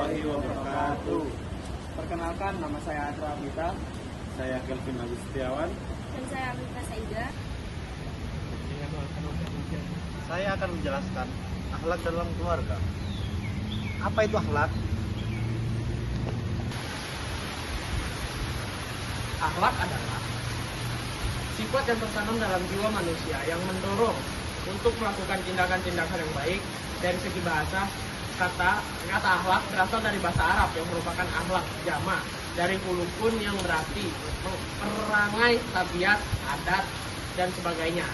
warahmatullahi wabarakatuh. Perkenalkan, nama saya Adra Amita. Saya Kelvin Agustiawan. Dan saya Amita Saida. Saya akan menjelaskan akhlak dalam keluarga. Apa itu akhlak? Akhlak adalah sifat yang tertanam dalam jiwa manusia yang mendorong untuk melakukan tindakan-tindakan yang baik. Dari segi bahasa, kata akhlak berasal dari bahasa Arab yang merupakan akhlak jama' dari kulukun yang berarti perangai, tabiat, adat, dan sebagainya.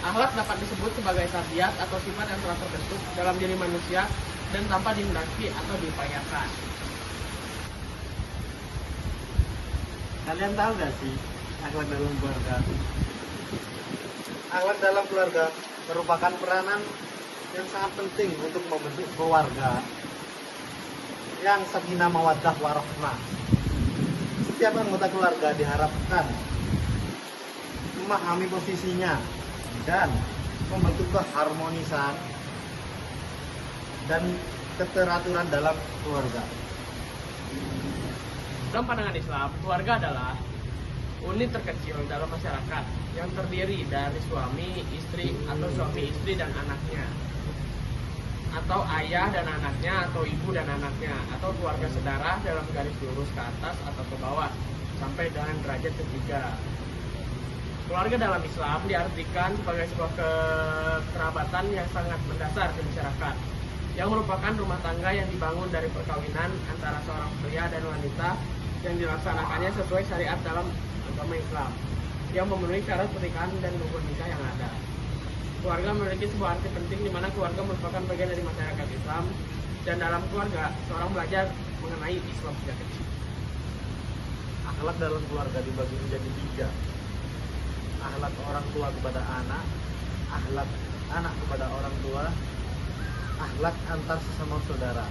Akhlak dapat disebut sebagai tabiat atau sifat yang telah terbentuk dalam diri manusia dan tanpa dihendaki atau diupayakan. Kalian tahu gak sih akhlak dalam keluarga? Akhlak dalam keluarga merupakan peranan yang sangat penting untuk membentuk keluarga yang sakinah mawaddah warahmah. Setiap anggota keluarga diharapkan memahami posisinya dan membentuk keharmonisan dan keteraturan dalam keluarga. Dalam pandangan Islam, keluarga adalah unit terkecil dalam masyarakat yang terdiri dari suami, istri, atau suami, istri, dan anaknya, atau ayah dan anaknya, atau ibu dan anaknya, atau keluarga saudara dalam garis lurus ke atas atau ke bawah sampai dengan derajat ketiga. Keluarga dalam Islam diartikan sebagai sebuah kekerabatan yang sangat mendasar di masyarakat, yang merupakan rumah tangga yang dibangun dari perkawinan antara seorang pria dan wanita yang dilaksanakannya sesuai syariat dalam agama Islam, yang memenuhi syarat pernikahan dan rukun nikah yang ada. Keluarga memiliki sebuah arti penting di mana keluarga merupakan bagian dari masyarakat Islam, dan dalam keluarga seorang belajar mengenai Islam sejak kecil. Akhlak dalam keluarga dibagi menjadi 3. Akhlak orang tua kepada anak, akhlak anak kepada orang tua, akhlak antar sesama saudara.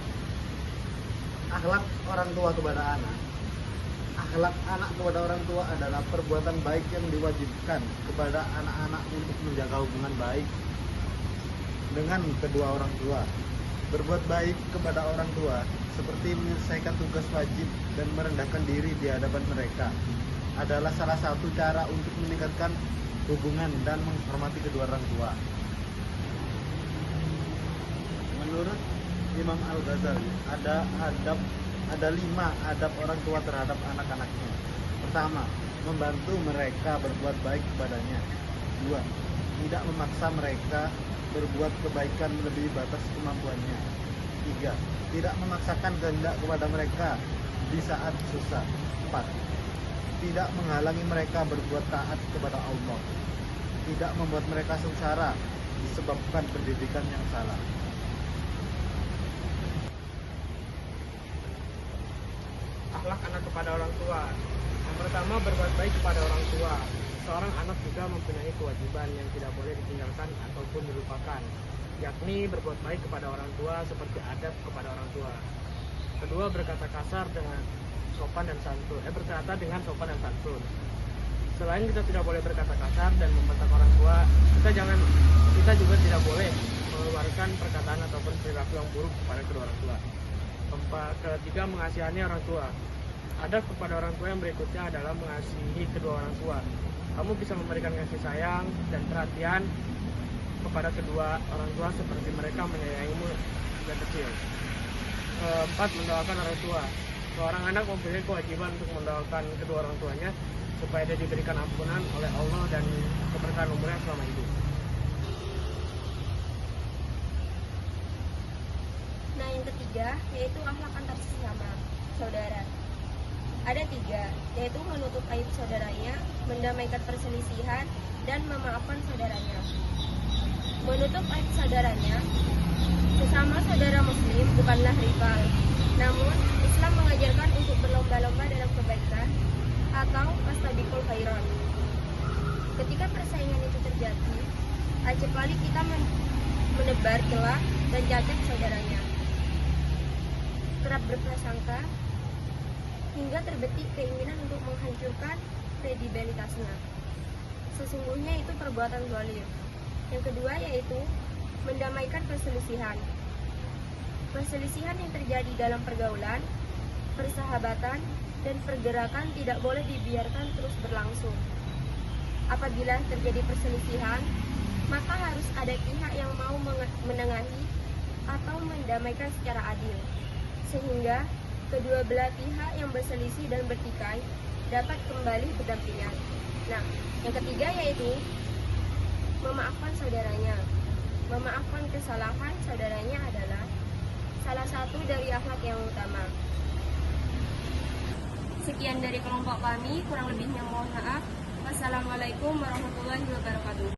Akhlak orang tua kepada anak, akhlak anak kepada orang tua adalah perbuatan baik yang diwajibkan kepada anak-anak untuk menjaga hubungan baik dengan kedua orang tua. Berbuat baik kepada orang tua seperti menyelesaikan tugas wajib dan merendahkan diri di hadapan mereka adalah salah satu cara untuk meningkatkan hubungan dan menghormati kedua orang tua. Menurut Imam Al-Ghazali, ada 5 adab orang tua terhadap anak-anaknya. Pertama, membantu mereka berbuat baik kepadanya. 2, tidak memaksa mereka berbuat kebaikan melebihi batas kemampuannya. 3, tidak memaksakan kehendak kepada mereka di saat susah. 4, tidak menghalangi mereka berbuat taat kepada Allah. Tidak membuat mereka sengsara disebabkan pendidikan yang salah. Akhlak anak kepada orang tua. Yang pertama, berbuat baik kepada orang tua. Seorang anak juga mempunyai kewajiban yang tidak boleh ditinggalkan ataupun dilupakan, yakni berbuat baik kepada orang tua seperti adab kepada orang tua. Kedua, berkata kasar dengan sopan dan santun. Berkata dengan sopan dan santun. Selain kita tidak boleh berkata kasar dan membentak orang tua, kita juga tidak boleh mengeluarkan perkataan ataupun perilaku yang buruk kepada kedua orang tua. Ketiga, mengasihani orang tua. Adab kepada orang tua yang berikutnya adalah mengasihi kedua orang tua. Kamu bisa memberikan kasih sayang dan perhatian kepada kedua orang tua seperti mereka menyayangimu sejak kecil. Keempat, mendoakan orang tua. Seorang anak mempunyai kewajiban untuk mendoakan kedua orang tuanya supaya dia diberikan ampunan oleh Allah dan keberkahan umurnya selama hidup. Nah, yang ketiga yaitu akhlak antar sesama saudara. Ada 3, yaitu menutup aib saudaranya, mendamaikan perselisihan, dan memaafkan saudaranya. Menutup aib saudaranya, sesama saudara muslim bukanlah rival, namun Islam mengajarkan untuk berlomba-lomba dalam kebaikan atau fastabiqul khairat. Ketika persaingan itu terjadi, acap kali kita menebar celah dan cacat saudaranya. Kerap berprasangka hingga terbetik keinginan untuk menghancurkan kredibilitasnya. Sesungguhnya itu perbuatan zalim. Yang kedua yaitu mendamaikan perselisihan. Perselisihan yang terjadi dalam pergaulan, persahabatan, dan pergerakan tidak boleh dibiarkan terus berlangsung. Apabila terjadi perselisihan, maka harus ada pihak yang mau menengahi atau mendamaikan secara adil, sehingga kedua belah pihak yang berselisih dan bertikai dapat kembali berdampingan. Nah, yang ketiga yaitu memaafkan saudaranya. Memaafkan kesalahan saudaranya adalah salah satu dari akhlak yang utama. Sekian dari kelompok kami, kurang lebihnya mohon maaf. Wassalamualaikum warahmatullahi wabarakatuh.